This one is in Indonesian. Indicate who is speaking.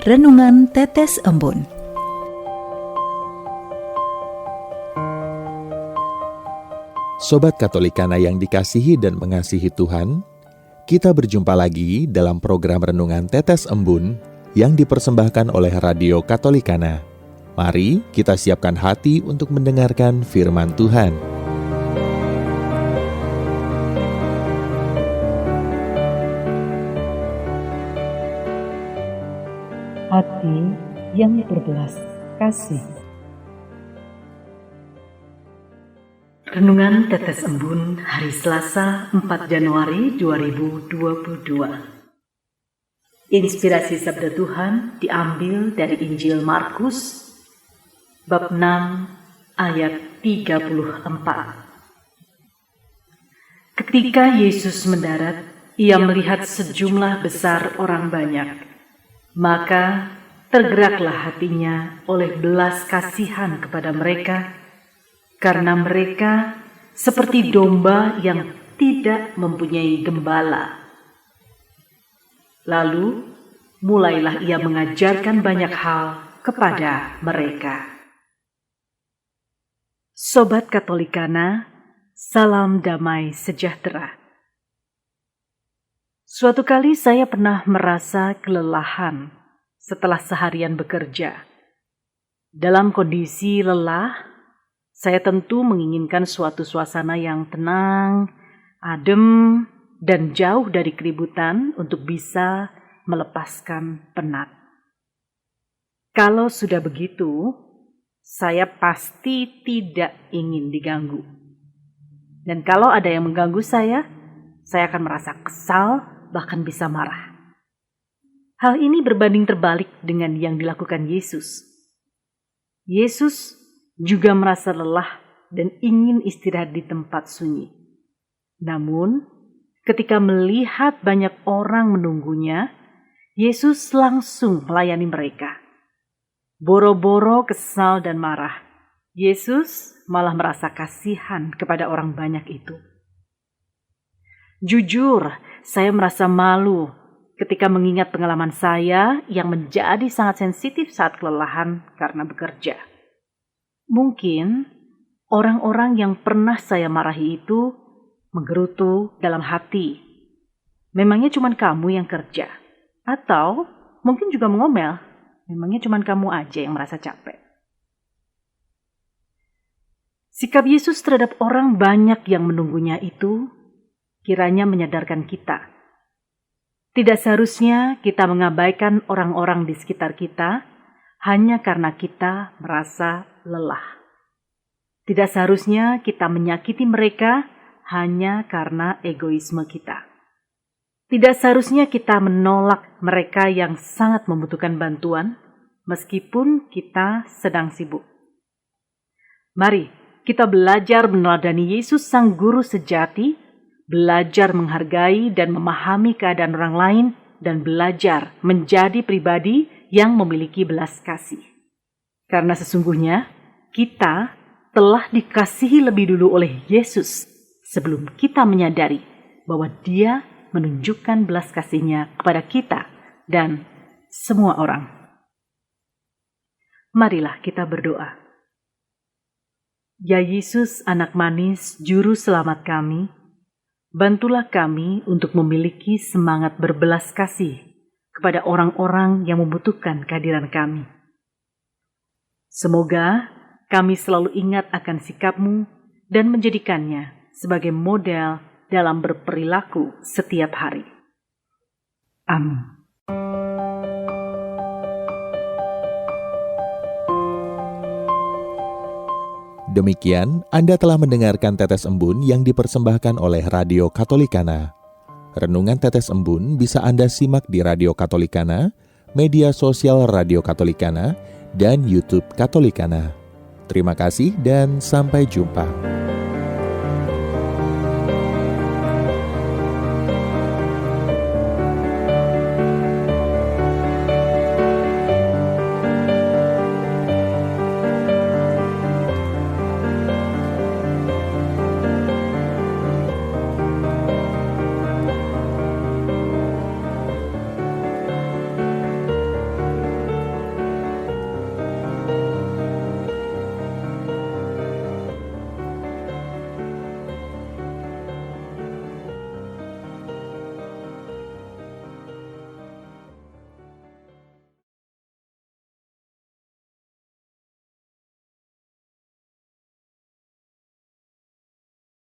Speaker 1: Renungan Tetes Embun.
Speaker 2: Sobat Katolikana yang dikasihi dan mengasihi Tuhan, kita berjumpa lagi dalam program Renungan Tetes Embun yang dipersembahkan oleh Radio Katolikana. Mari kita siapkan hati untuk mendengarkan firman Tuhan.
Speaker 1: Hati yang berbelas kasih. Renungan Tetes Embun hari Selasa 4 Januari 2022. Inspirasi Sabda Tuhan diambil dari Injil Markus bab 6 ayat 34. Ketika Yesus mendarat, ia melihat sejumlah besar orang banyak. Maka tergeraklah hatinya oleh belas kasihan kepada mereka, karena mereka seperti domba yang tidak mempunyai gembala. Lalu mulailah ia mengajarkan banyak hal kepada mereka. Sobat Katolikana, salam damai sejahtera. Suatu kali saya pernah merasa kelelahan setelah seharian bekerja. Dalam kondisi lelah, saya tentu menginginkan suatu suasana yang tenang, adem, dan jauh dari keributan untuk bisa melepaskan penat. Kalau sudah begitu, saya pasti tidak ingin diganggu. Dan kalau ada yang mengganggu saya akan merasa kesal, bahkan bisa marah. Hal ini berbanding terbalik dengan yang dilakukan Yesus. Yesus juga merasa lelah dan ingin istirahat di tempat sunyi. Namun, ketika melihat banyak orang menunggunya, Yesus langsung melayani mereka. Boro-boro kesal dan marah, Yesus malah merasa kasihan kepada orang banyak itu. Jujur, saya merasa malu ketika mengingat pengalaman saya yang menjadi sangat sensitif saat kelelahan karena bekerja. Mungkin orang-orang yang pernah saya marahi itu menggerutu dalam hati. Memangnya cuma kamu yang kerja? Atau mungkin juga mengomel, memangnya cuma kamu aja yang merasa capek. Sikap Yesus terhadap orang banyak yang menunggunya itu kiranya menyadarkan kita. Tidak seharusnya kita mengabaikan orang-orang di sekitar kita hanya karena kita merasa lelah. Tidak seharusnya kita menyakiti mereka hanya karena egoisme kita. Tidak seharusnya kita menolak mereka yang sangat membutuhkan bantuan meskipun kita sedang sibuk. Mari kita belajar meneladani Yesus Sang Guru sejati, belajar menghargai dan memahami keadaan orang lain, dan belajar menjadi pribadi yang memiliki belas kasih. Karena sesungguhnya kita telah dikasihi lebih dulu oleh Yesus sebelum kita menyadari bahwa Dia menunjukkan belas kasih-Nya kepada kita dan semua orang. Marilah kita berdoa. Ya Yesus, anak manis, juru selamat kami, bantulah kami untuk memiliki semangat berbelas kasih kepada orang-orang yang membutuhkan kehadiran kami. Semoga kami selalu ingat akan sikap-Mu dan menjadikannya sebagai model dalam berperilaku setiap hari. Amin.
Speaker 2: Demikian, Anda telah mendengarkan Tetes Embun yang dipersembahkan oleh Radio Katolikana. Renungan Tetes Embun bisa Anda simak di Radio Katolikana, media sosial Radio Katolikana, dan YouTube Katolikana. Terima kasih dan sampai jumpa.